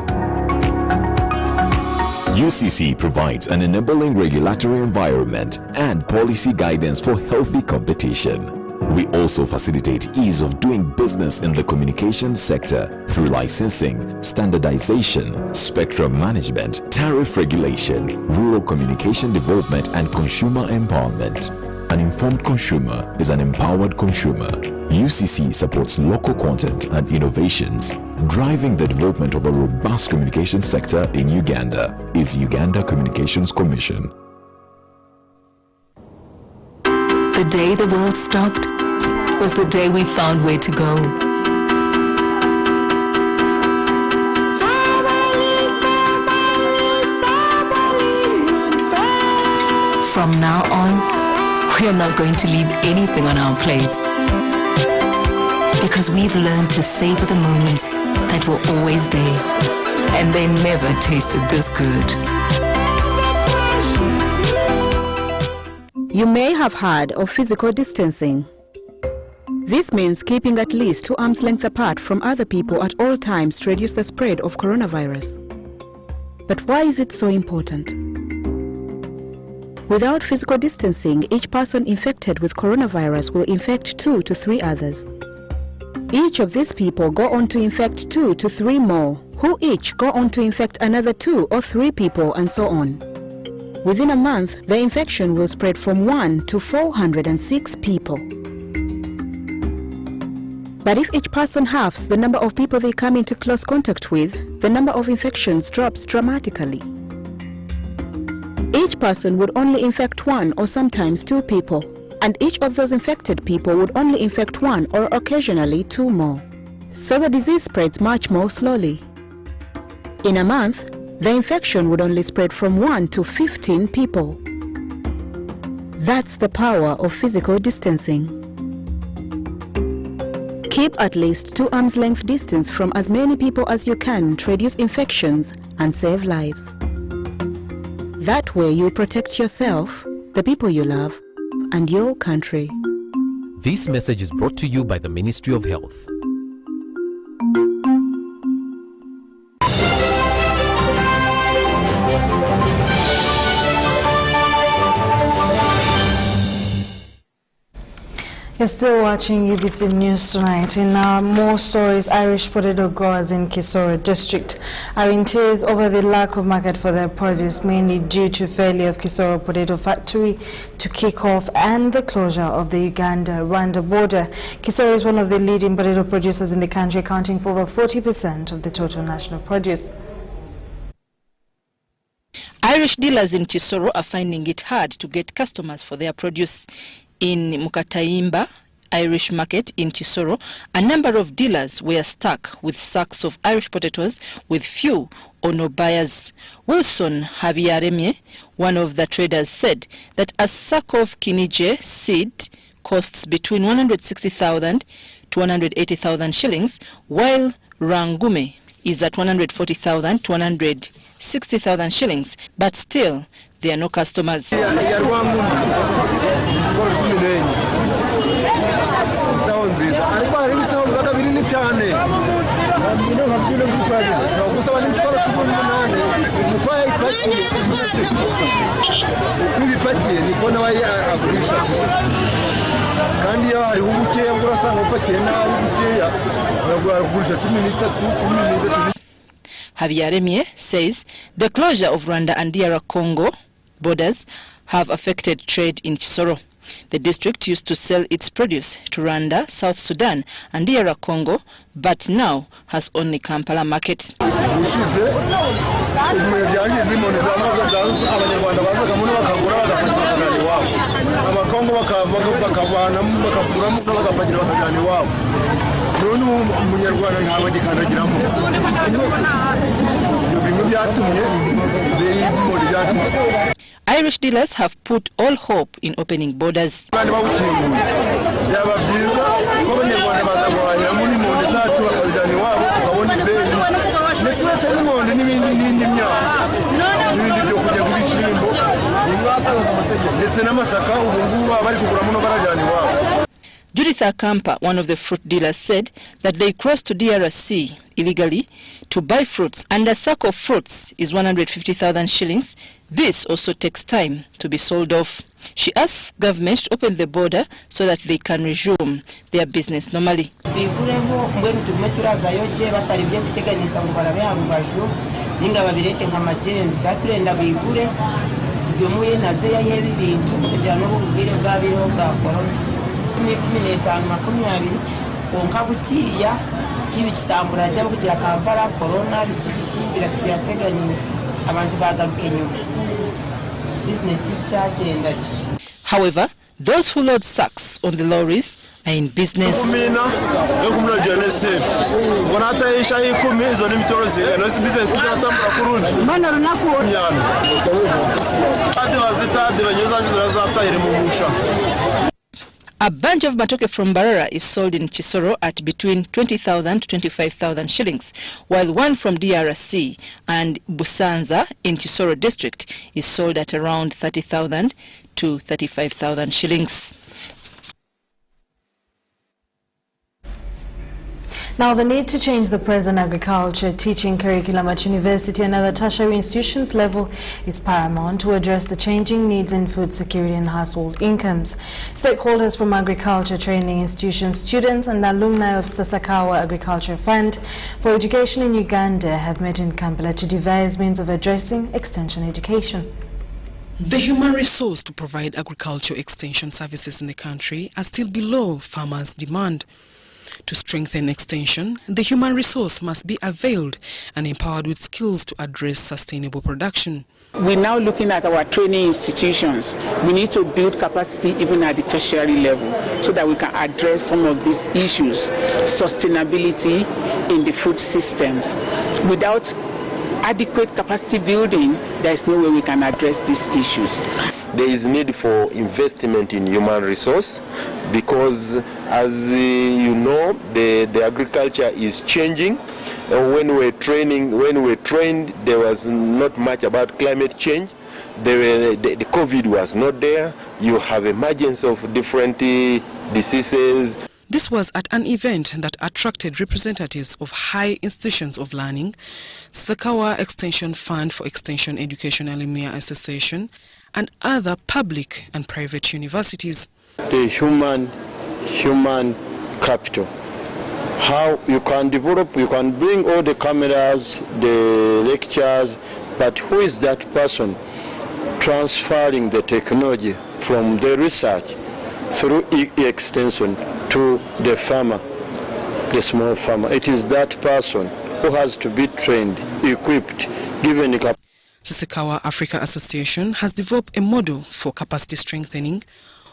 UCC provides an enabling regulatory environment and policy guidance for healthy competition. We also facilitate ease of doing business in the communications sector through licensing, standardization, spectrum management, tariff regulation, rural communication development, and consumer empowerment. An informed consumer is an empowered consumer. UCC supports local content and innovations. Driving the development of a robust communication sector in Uganda is Uganda Communications Commission. The day the world stopped was the day we found where to go. From now on, we are not going to leave anything on our plates, because we've learned to savor the moments that were always there, and they never tasted this good. You may have heard of physical distancing. This means keeping at least 2 arms length apart from other people at all times to reduce the spread of coronavirus. But why is it so important? Without physical distancing, each person infected with coronavirus will infect 2 to 3 others. Each of these people go on to infect 2 to 3 more, who each go on to infect another 2 or 3 people, and so on. Within a month, the infection will spread from 1 to 406 people. But if each person halves the number of people they come into close contact with, the number of infections drops dramatically. Each person would only infect 1 or sometimes 2 people, and each of those infected people would only infect 1 or occasionally 2 more. So the disease spreads much more slowly. In a month, the infection would only spread from 1 to 15 people. That's the power of physical distancing. Keep at least 2 arms length distance from as many people as you can to reduce infections and save lives. That way you protect yourself, the people you love, and your country. This message is brought to you by the Ministry of Health. You're still watching UBC News Tonight. In more stories, Irish potato growers in Kisoro district are in tears over the lack of market for their produce, mainly due to failure of Kisoro potato factory to kick off and the closure of the Uganda-Rwanda border. Kisoro is one of the leading potato producers in the country, accounting for over 40% of the total national produce. Irish dealers in Kisoro are finding it hard to get customers for their produce. In KAZIIMBA Irish market in Kisoro, a number of dealers were stuck with sacks of Irish potatoes with few or no buyers. Wilson Habiyaremye, one of the traders, said that a sack of Kinije seed costs between 160,000 to 180,000 shillings, while Rangume is at 140,000 to 160,000 shillings, but still there are no customers. Habiyaremye says the closure of Rwanda and DR Congo borders have affected trade in Kisoro. The district used to sell its produce to Rwanda, South Sudan and DR Congo, but now has only Kampala market. Irish dealers have put all hope in opening borders. Judith Akampa, one of the fruit dealers, said that they crossed to DRC illegally to buy fruits, and a sack of fruits is 150,000 shillings. This also takes time to be sold off. She asks government to open the border so that they can resume their business normally. However, those who load sacks on the lorries are in business. A bunch of matoke from Barara is sold in Chisoro at between 20,000 to 25,000 shillings, while one from DRC and Busanza in Chisoro district is sold at around 30,000 to 35,000 shillings. Now, the need to change the present agriculture teaching curriculum at university and other tertiary institutions level is paramount to address the changing needs in food security and household incomes. Stakeholders from agriculture training institutions, students and alumni of Sasakawa Agriculture Fund for Education in Uganda have met in Kampala to devise means of addressing extension education. The human resource to provide agriculture extension services in the country are still below farmers' demand. To strengthen extension, the human resource must be availed and empowered with skills to address sustainable production. We're now looking at our training institutions. We need to build capacity even at the tertiary level so that we can address some of these issues. Sustainability in the food systems. Without adequate capacity building, there is no way we can address these issues. There is need for investment in human resource because, as you know, the agriculture is changing. When we trained, there was not much about climate change. The COVID was not there. You have emergence of different diseases. This was at an event that attracted representatives of high institutions of learning, Sakawa Extension Fund for Extension Education Alumni Association, and other public and private universities. The human capital. How you can develop, you can bring all the cameras, the lectures, but who is that person transferring the technology from the research through extension to the farmer, the small farmer? It is that person who has to be trained, equipped, given a capacity. Sasakawa Africa Association has developed a model for capacity strengthening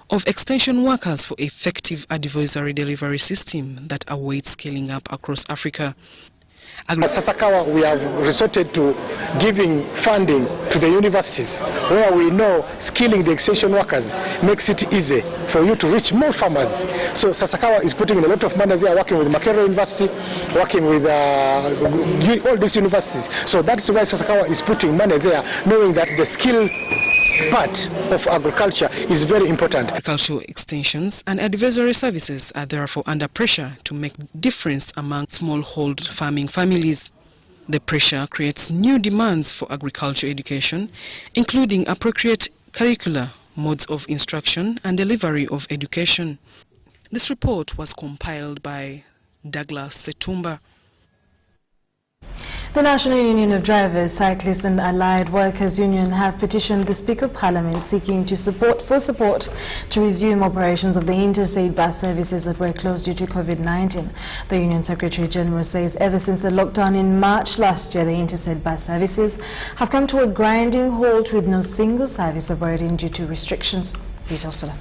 of extension workers for effective advisory delivery system that awaits scaling up across Africa. At Sasakawa, we have resorted to giving funding to the universities where we know skilling the extension workers makes it easy for you to reach more farmers. So Sasakawa is putting in a lot of money there, working with Makerere University, working with all these universities. So that's why Sasakawa is putting money there, knowing that the skill part of agriculture is very important. Agricultural extensions and advisory services are therefore under pressure to make difference among smallhold farming families. The pressure creates new demands for agriculture education, including appropriate curricula, modes of instruction and delivery of education. This report was compiled by Douglas Setumba. The National Union of Drivers, Cyclists and Allied Workers Union have petitioned the Speaker of Parliament seeking support to resume operations of the interstate bus services that were closed due to COVID-19. The Union Secretary General says ever since the lockdown in March last year, the interstate bus services have come to a grinding halt with no single service operating due to restrictions. Details for that.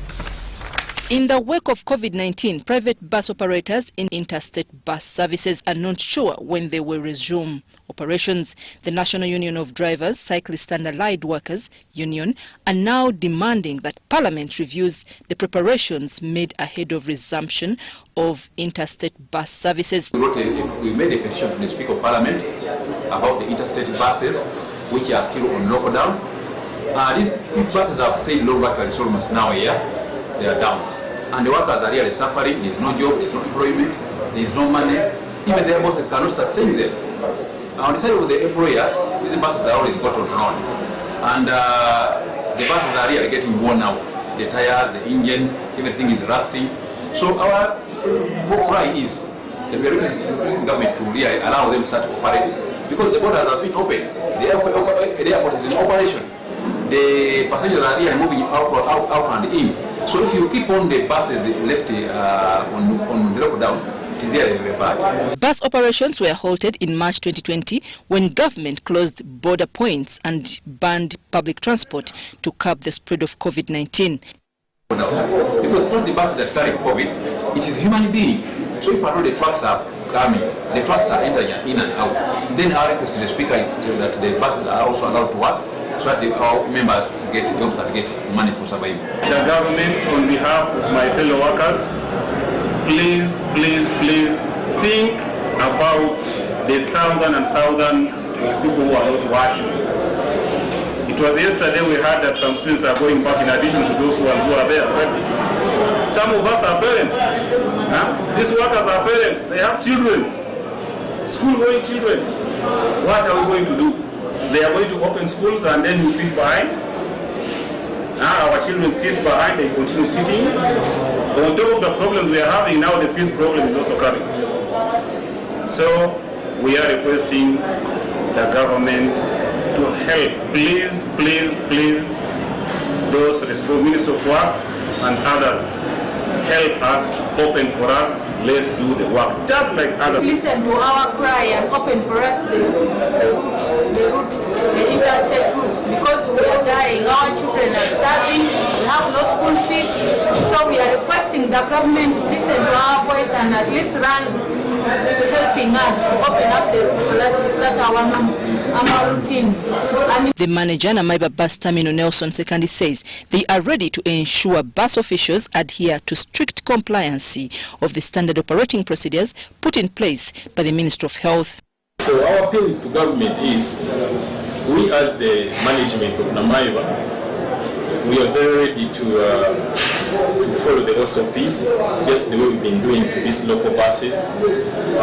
In the wake of COVID-19, private bus operators in interstate bus services are not sure when they will resume operations. The National Union of Drivers, Cyclists and Allied Workers Union are now demanding that Parliament reviews the preparations made ahead of resumption of interstate bus services. We made a petition to the Speaker of Parliament about the interstate buses which are still on lockdown. These buses have stayed low virtually almost now a year. They are down. and the workers are really suffering. There is no job, there is no employment, there is no money. Even their bosses cannot sustain them. On the side of the employers, these buses are always got on road, and the buses are really getting worn out. The tires, the engine, everything is rusting. So our cry is that we are requesting the government to really allow them to start operating, because the borders have been open, the airport is in operation, the passengers are really moving out and in. So if you keep on the buses left on the lockdown, it is really very bad. Bus operations were halted in March 2020 when government closed border points and banned public transport to curb the spread of COVID-19. Because it's not the buses that carry COVID, it is human being. So if the trucks are coming, the trucks are entering in and out, then our request to the speaker is that the buses are also allowed to work, so that our members get jobs and get money for survival. The government, on behalf of my fellow workers, please think about the thousands and thousands of people who are not working. It was yesterday we heard that some students are going back in addition to those who are there already. Some of us are parents. These workers are parents. They have children, school-going children. What are we going to do? They are going to open schools and then you sit behind. Our children sit behind, they continue sitting. On top of the problems we are having now, the fees problem is also coming. So we are requesting the government to help. Please, those responsible Minister of Works and others, help us, open for us, let's do the work, just like others. Listen to our cry and open for us the routes, the interstate routes, because we are dying, our children are starving, we have no school fees, so we are requesting the government to listen to our voice and at least run helping us to open up the routes so that we start our routines. The manager, Namaiba Bus Terminal Nelson Sekandi, says they are ready to ensure bus officials adhere to strict compliance of the standard operating procedures put in place by the Ministry of Health. So our appeal to government is, we as the management of Namaiba, we are very ready to follow the SOPs, just the way we've been doing to these local buses. We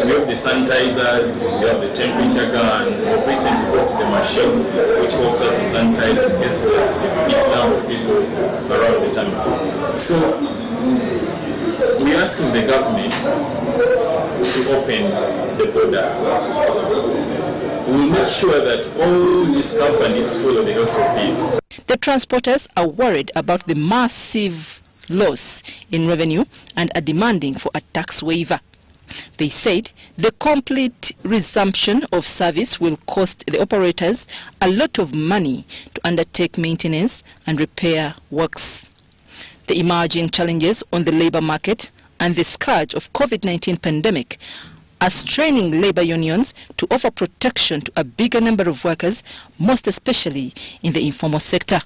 have the sanitizers, we have the temperature gun, we've recently brought the machine which helps us to sanitize in case the big number of people around the time. So we're asking the government to open the borders. We'll make sure that all these companies follow the SOPs. The transporters are worried about the massive loss in revenue and are demanding for a tax waiver. They said the complete resumption of service will cost the operators a lot of money to undertake maintenance and repair works. The emerging challenges on the labor market and the scourge of COVID-19 pandemic are straining labor unions to offer protection to a bigger number of workers, most especially in the informal sector.